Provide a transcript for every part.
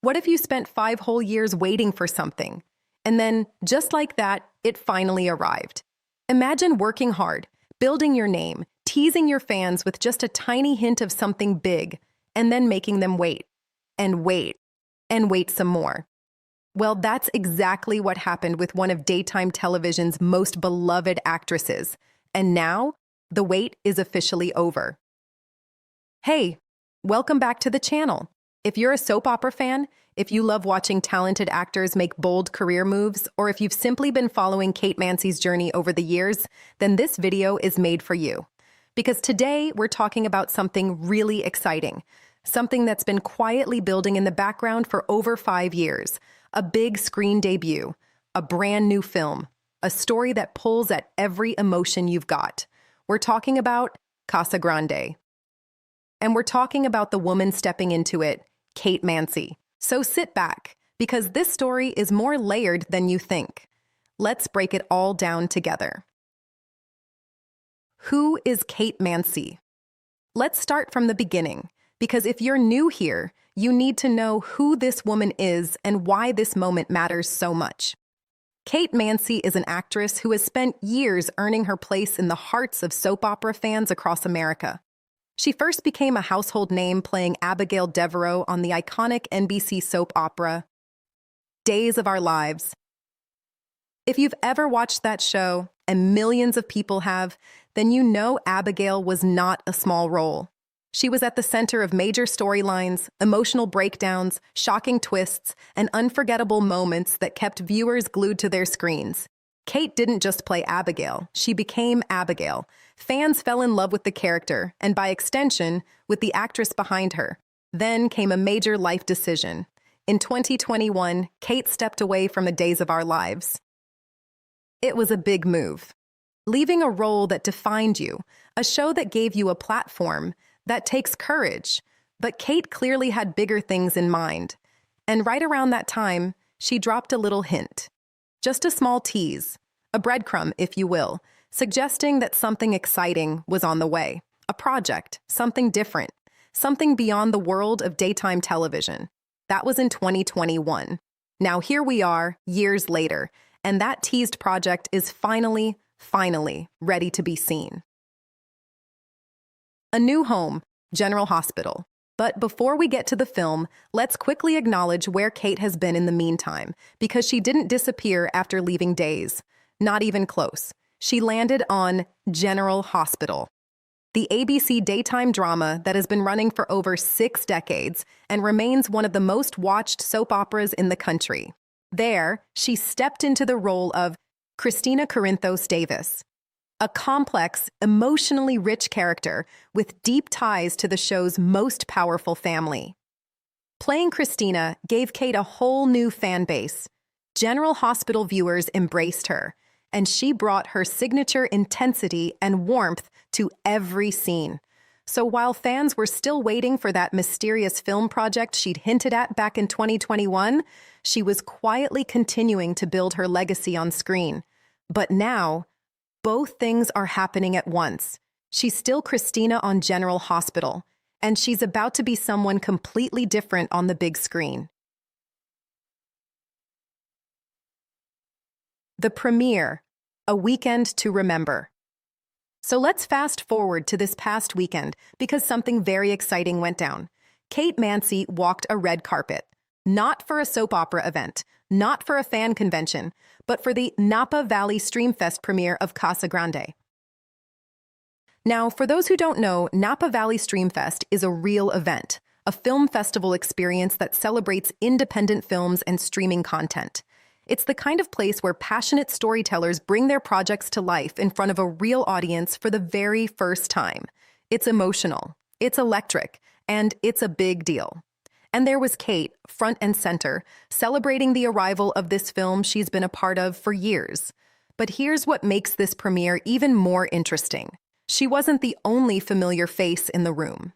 What if you spent 5 whole years waiting for something? And then, just like that, it finally arrived. Imagine working hard, building your name, teasing your fans with just a tiny hint of something big, and then making them wait, and wait, and wait some more. Well, that's exactly what happened with one of daytime television's most beloved actresses. And now, the wait is officially over. Hey, welcome back to the channel. If you're a soap opera fan, if you love watching talented actors make bold career moves, or if you've simply been following Kate Mansi's journey over the years, then this video is made for you. Because today, we're talking about something really exciting, something that's been quietly building in the background for over 5 years, a big screen debut, a brand new film, a story that pulls at every emotion you've got. We're talking about Casa Grande. And we're talking about the woman stepping into it, Kate Mansi. So sit back, because this story is more layered than you think. Let's break it all down together. Who is Kate Mansi? Let's start from the beginning, because if you're new here, you need to know who this woman is and why this moment matters so much. Kate Mansi is an actress who has spent years earning her place in the hearts of soap opera fans across America. She first became a household name playing Abigail Devereaux on the iconic NBC soap opera, Days of Our Lives. If you've ever watched that show, and millions of people have, then you know Abigail was not a small role. She was at the center of major storylines, emotional breakdowns, shocking twists, and unforgettable moments that kept viewers glued to their screens. Kate didn't just play Abigail, she became Abigail. Fans fell in love with the character, and by extension, with the actress behind her. Then came a major life decision. In 2021, Kate stepped away from the Days of Our Lives. It was a big move. Leaving a role that defined you, a show that gave you a platform, that takes courage. But Kate clearly had bigger things in mind. And right around that time, she dropped a little hint. Just a small tease, a breadcrumb, if you will, suggesting that something exciting was on the way. A project, something different, something beyond the world of daytime television. That was in 2021. Now here we are, years later, and that teased project is finally ready to be seen. A new home, General Hospital. But before we get to the film, let's quickly acknowledge where Kate has been in the meantime, because she didn't disappear after leaving Days. Not even close. She landed on General Hospital, the ABC daytime drama that has been running for over 6 decades and remains one of the most watched soap operas in the country. There, she stepped into the role of Kristina Corinthos Davis, a complex, emotionally rich character with deep ties to the show's most powerful family. Playing Kristina gave Kate a whole new fan base. General Hospital viewers embraced her, and she brought her signature intensity and warmth to every scene. So while fans were still waiting for that mysterious film project she'd hinted at back in 2021, she was quietly continuing to build her legacy on screen. But now, both things are happening at once. She's still Kristina on General Hospital, and she's about to be someone completely different on the big screen. The premiere, a weekend to remember. So let's fast forward to this past weekend because something very exciting went down. Kate Mansi walked a red carpet, not for a soap opera event, not for a fan convention, but for the Napa Valley Streamfest premiere of Casa Grande. Now, for those who don't know, Napa Valley Streamfest is a real event, a film festival experience that celebrates independent films and streaming content. It's the kind of place where passionate storytellers bring their projects to life in front of a real audience for the very first time. It's emotional, it's electric, and it's a big deal. And there was Kate, front and center, celebrating the arrival of this film she's been a part of for years. But here's what makes this premiere even more interesting. She wasn't the only familiar face in the room.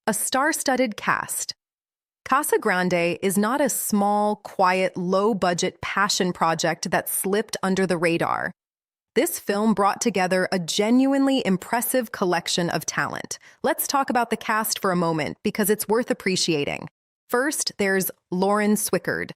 A star-studded cast. Casa Grande is not a small, quiet, low-budget passion project that slipped under the radar. This film brought together a genuinely impressive collection of talent. Let's talk about the cast for a moment because it's worth appreciating. First, there's Lauren Swickard.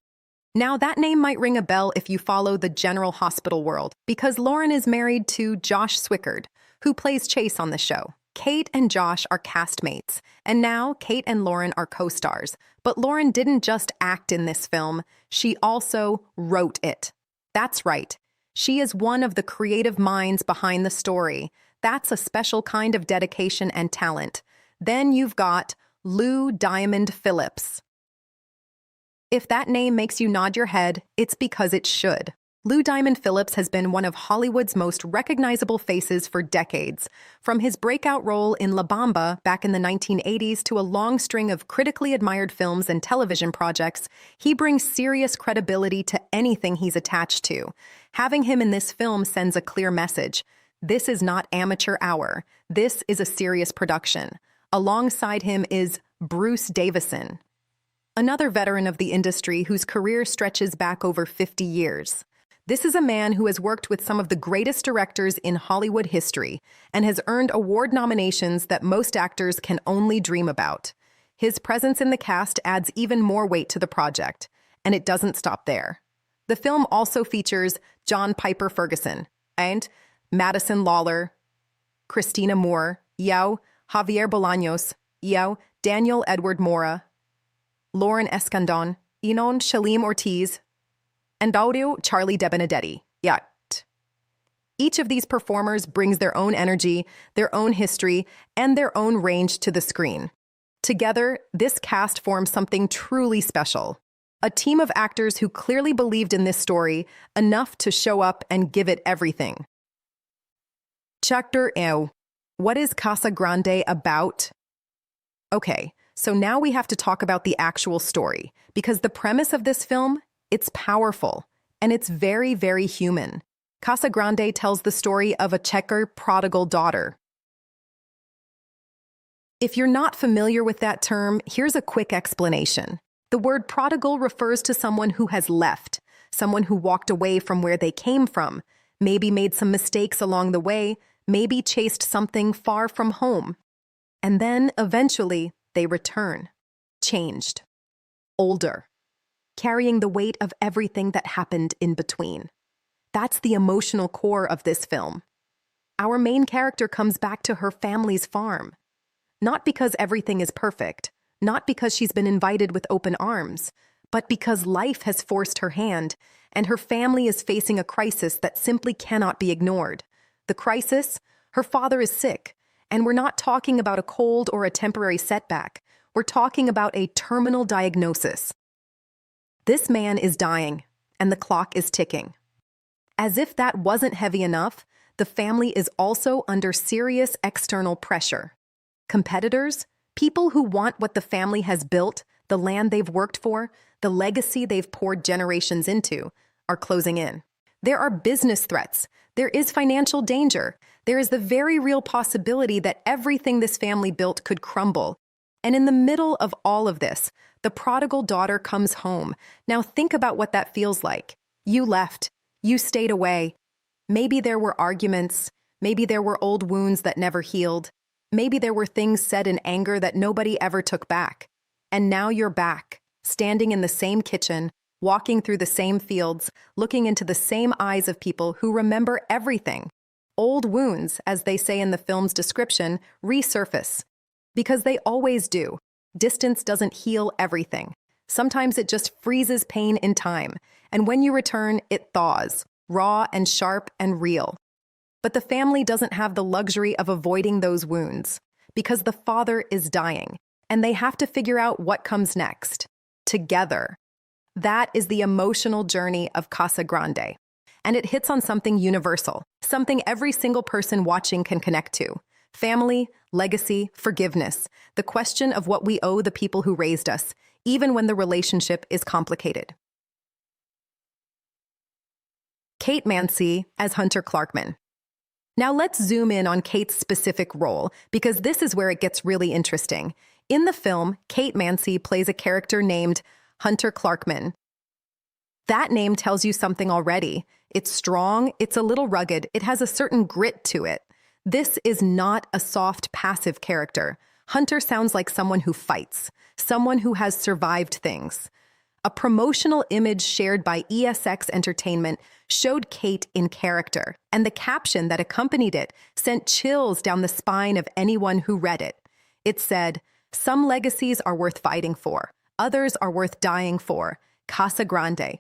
Now, that name might ring a bell if you follow the General Hospital world, because Lauren is married to Josh Swickard, who plays Chase on the show. Kate and Josh are castmates, and now Kate and Lauren are co-stars. But Lauren didn't just act in this film, she also wrote it. That's right. She is one of the creative minds behind the story. That's a special kind of dedication and talent. Then you've got Lou Diamond Phillips. If that name makes you nod your head, it's because it should. Lou Diamond Phillips has been one of Hollywood's most recognizable faces for decades. From his breakout role in La Bamba back in the 1980s to a long string of critically admired films and television projects, he brings serious credibility to anything he's attached to. Having him in this film sends a clear message. This is not amateur hour. This is a serious production. Alongside him is Bruce Davison, another veteran of the industry whose career stretches back over 50 years. This is a man who has worked with some of the greatest directors in Hollywood history and has earned award nominations that most actors can only dream about. His presence in the cast adds even more weight to the project, and it doesn't stop there. The film also features John Piper Ferguson and Madison Lawler, Christina Moore, Javier Bolaños, Daniel Edward Mora, Lauren Escandon, Inon Shalim Ortiz, and Dario Charlie De Benedetti. Each of these performers brings their own energy, their own history, and their own range to the screen. Together, this cast forms something truly special. A team of actors who clearly believed in this story enough to show up and give it everything. Chapter 1. What is Casa Grande about? Okay, so now we have to talk about the actual story, because the premise of this film, it's powerful, and it's very, very human. Casa Grande tells the story of a checker prodigal daughter. If you're not familiar with that term, here's a quick explanation. The word prodigal refers to someone who has left, someone who walked away from where they came from, maybe made some mistakes along the way, maybe chased something far from home. And then, eventually, they return, changed, older, carrying the weight of everything that happened in between. That's the emotional core of this film. Our main character comes back to her family's farm. Not because everything is perfect, not because she's been invited with open arms, but because life has forced her hand, and her family is facing a crisis that simply cannot be ignored. The crisis? Her father is sick, and we're not talking about a cold or a temporary setback. We're talking about a terminal diagnosis. This man is dying, and the clock is ticking. As if that wasn't heavy enough, the family is also under serious external pressure. Competitors, people who want what the family has built, the land they've worked for, the legacy they've poured generations into, are closing in. There are business threats. There is financial danger. There is the very real possibility that everything this family built could crumble. And in the middle of all of this, the prodigal daughter comes home. Now think about what that feels like. You left. You stayed away. Maybe there were arguments. Maybe there were old wounds that never healed. Maybe there were things said in anger that nobody ever took back. And now you're back, standing in the same kitchen, walking through the same fields, looking into the same eyes of people who remember everything. Old wounds, as they say in the film's description, resurface. Because they always do. Distance doesn't heal everything. Sometimes it just freezes pain in time. And when you return, it thaws, raw and sharp and real. But the family doesn't have the luxury of avoiding those wounds, because the father is dying, and they have to figure out what comes next, together. That is the emotional journey of Casa Grande. And it hits on something universal, something every single person watching can connect to. Family, legacy, forgiveness, the question of what we owe the people who raised us, even when the relationship is complicated. Kate Mansi as Hunter Clarkman. Now let's zoom in on Kate's specific role, because this is where it gets really interesting. In the film, Kate Mansi plays a character named Hunter Clarkman. That name tells you something already. It's strong, it's a little rugged, it has a certain grit to it. This is not a soft, passive character. Hunter sounds like someone who fights, someone who has survived things. A promotional image shared by ESX Entertainment showed Kate in character, and the caption that accompanied it sent chills down the spine of anyone who read it. It said, "Some legacies are worth fighting for, others are worth dying for. Casa Grande."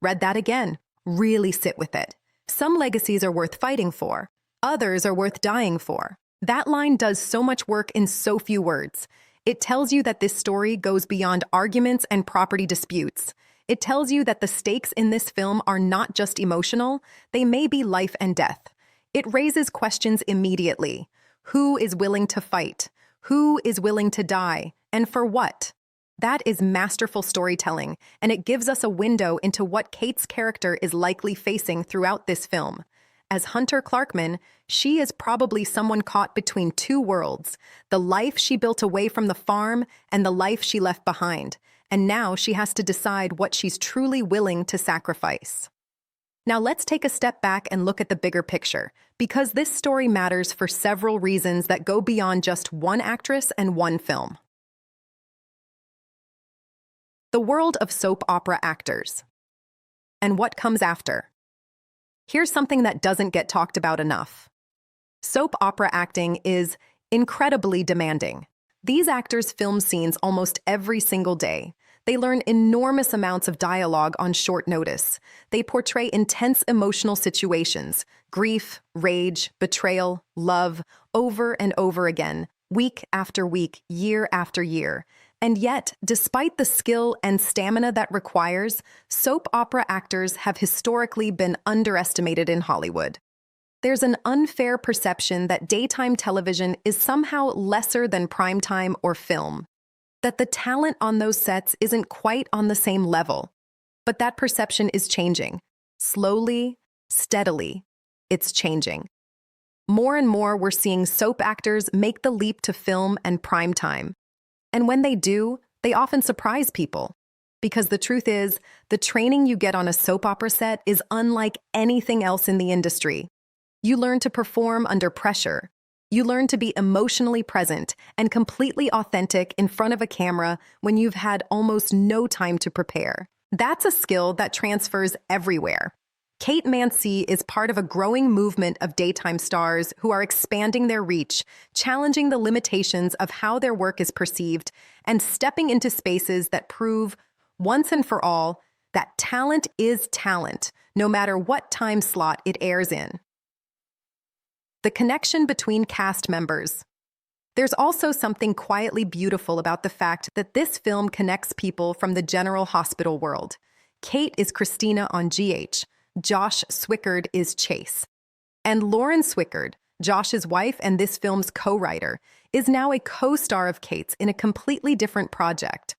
Read that again. Really sit with it. Some legacies are worth fighting for, others are worth dying for. That line does so much work in so few words. It tells you that this story goes beyond arguments and property disputes. It tells you that the stakes in this film are not just emotional, they may be life and death. It raises questions immediately. Who is willing to fight? Who is willing to die? And for what? That is masterful storytelling, and it gives us a window into what Kate's character is likely facing throughout this film. As Hunter Clarkman, she is probably someone caught between two worlds, the life she built away from the farm and the life she left behind, and now she has to decide what she's truly willing to sacrifice. Now let's take a step back and look at the bigger picture, because this story matters for several reasons that go beyond just one actress and one film. The world of soap opera actors. And what comes after? Here's something that doesn't get talked about enough. Soap opera acting is incredibly demanding. These actors film scenes almost every single day. They learn enormous amounts of dialogue on short notice. They portray intense emotional situations, grief, rage, betrayal, love, over and over again, week after week, year after year. And yet, despite the skill and stamina that requires, soap opera actors have historically been underestimated in Hollywood. There's an unfair perception that daytime television is somehow lesser than primetime or film, that the talent on those sets isn't quite on the same level. But that perception is changing. Slowly, steadily, it's changing. More and more, we're seeing soap actors make the leap to film and primetime. And when they do, they often surprise people. Because the truth is, the training you get on a soap opera set is unlike anything else in the industry. You learn to perform under pressure. You learn to be emotionally present and completely authentic in front of a camera when you've had almost no time to prepare. That's a skill that transfers everywhere. Kate Mansi is part of a growing movement of daytime stars who are expanding their reach, challenging the limitations of how their work is perceived, and stepping into spaces that prove, once and for all, that talent is talent, no matter what time slot it airs in. The connection between cast members. There's also something quietly beautiful about the fact that this film connects people from the general hospital world. Kate is Kristina on GH. Josh Swickard is Chase. And Lauren Swickard, Josh's wife and this film's co-writer, is now a co-star of Kate's in a completely different project.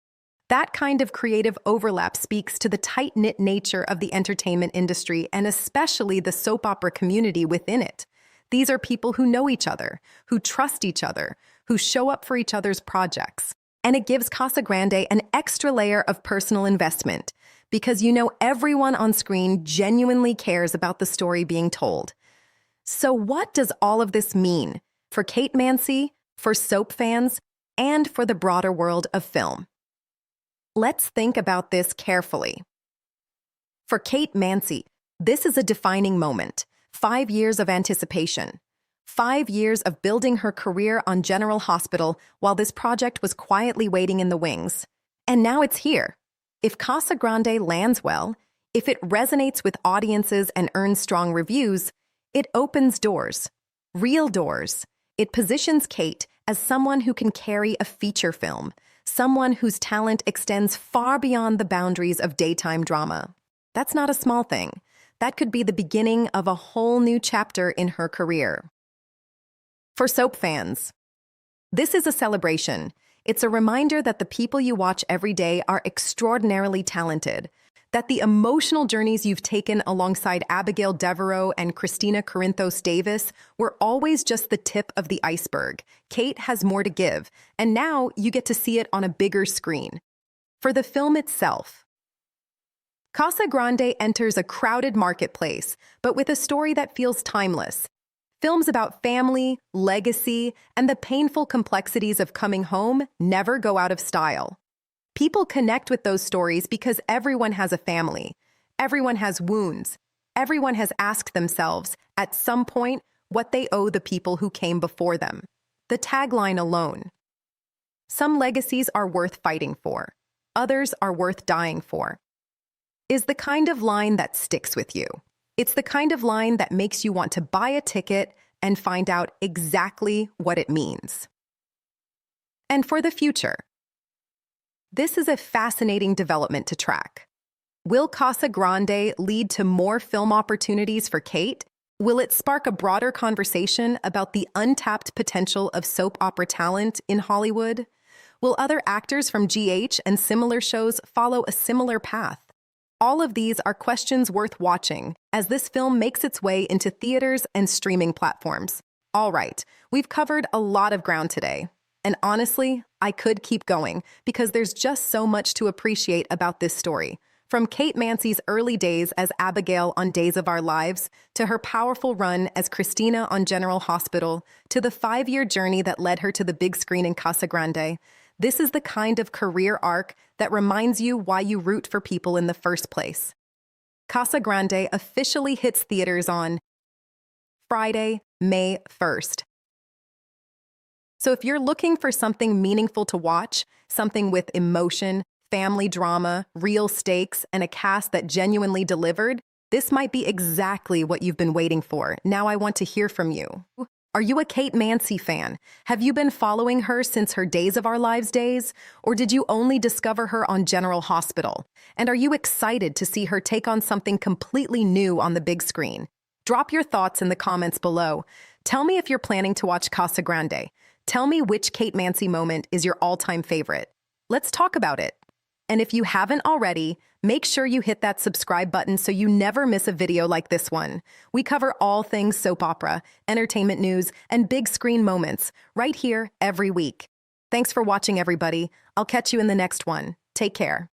That kind of creative overlap speaks to the tight-knit nature of the entertainment industry and especially the soap opera community within it. These are people who know each other, who trust each other, who show up for each other's projects. And it gives Casa Grande an extra layer of personal investment, because you know everyone on screen genuinely cares about the story being told. So what does all of this mean for Kate Mansi, for soap fans, and for the broader world of film? Let's think about this carefully. For Kate Mansi, this is a defining moment. 5 years of anticipation. 5 years of building her career on General Hospital while this project was quietly waiting in the wings. And now it's here. If Casa Grande lands well, if it resonates with audiences and earns strong reviews, it opens doors. Real doors. It positions Kate as someone who can carry a feature film, someone whose talent extends far beyond the boundaries of daytime drama. That's not a small thing. That could be the beginning of a whole new chapter in her career. For soap fans, this is a celebration. It's a reminder that the people you watch every day are extraordinarily talented, that the emotional journeys you've taken alongside Abigail Devereaux and Kristina Corinthos Davis were always just the tip of the iceberg. Kate has more to give, and now you get to see it on a bigger screen. For the film itself, Casa Grande enters a crowded marketplace, but with a story that feels timeless. Films about family, legacy, and the painful complexities of coming home never go out of style. People connect with those stories because everyone has a family. Everyone has wounds. Everyone has asked themselves, at some point, what they owe the people who came before them. The tagline alone. Some legacies are worth fighting for. Others are worth dying for. Is the kind of line that sticks with you. It's the kind of line that makes you want to buy a ticket and find out exactly what it means. And for the future. This is a fascinating development to track. Will Casa Grande lead to more film opportunities for Kate? Will it spark a broader conversation about the untapped potential of soap opera talent in Hollywood? Will other actors from GH and similar shows follow a similar path? All of these are questions worth watching as this film makes its way into theaters and streaming platforms. All right, we've covered a lot of ground today. And honestly, I could keep going because there's just so much to appreciate about this story. From Kate Mansi's early days as Abigail on Days of Our Lives, to her powerful run as Kristina on General Hospital, to the 5-year journey that led her to the big screen in Casa Grande, this is the kind of career arc that reminds you why you root for people in the first place. Casa Grande officially hits theaters on Friday, May 1st. So if you're looking for something meaningful to watch, something with emotion, family drama, real stakes, and a cast that genuinely delivered, this might be exactly what you've been waiting for. Now I want to hear from you. Are you a Kate Mansi fan? Have you been following her since her Days of Our Lives days? Or did you only discover her on General Hospital? And are you excited to see her take on something completely new on the big screen? Drop your thoughts in the comments below. Tell me if you're planning to watch Casa Grande. Tell me which Kate Mansi moment is your all-time favorite. Let's talk about it. And if you haven't already, make sure you hit that subscribe button so you never miss a video like this one. We cover all things soap opera, entertainment news, and big screen moments right here every week. Thanks for watching, everybody. I'll catch you in the next one. Take care.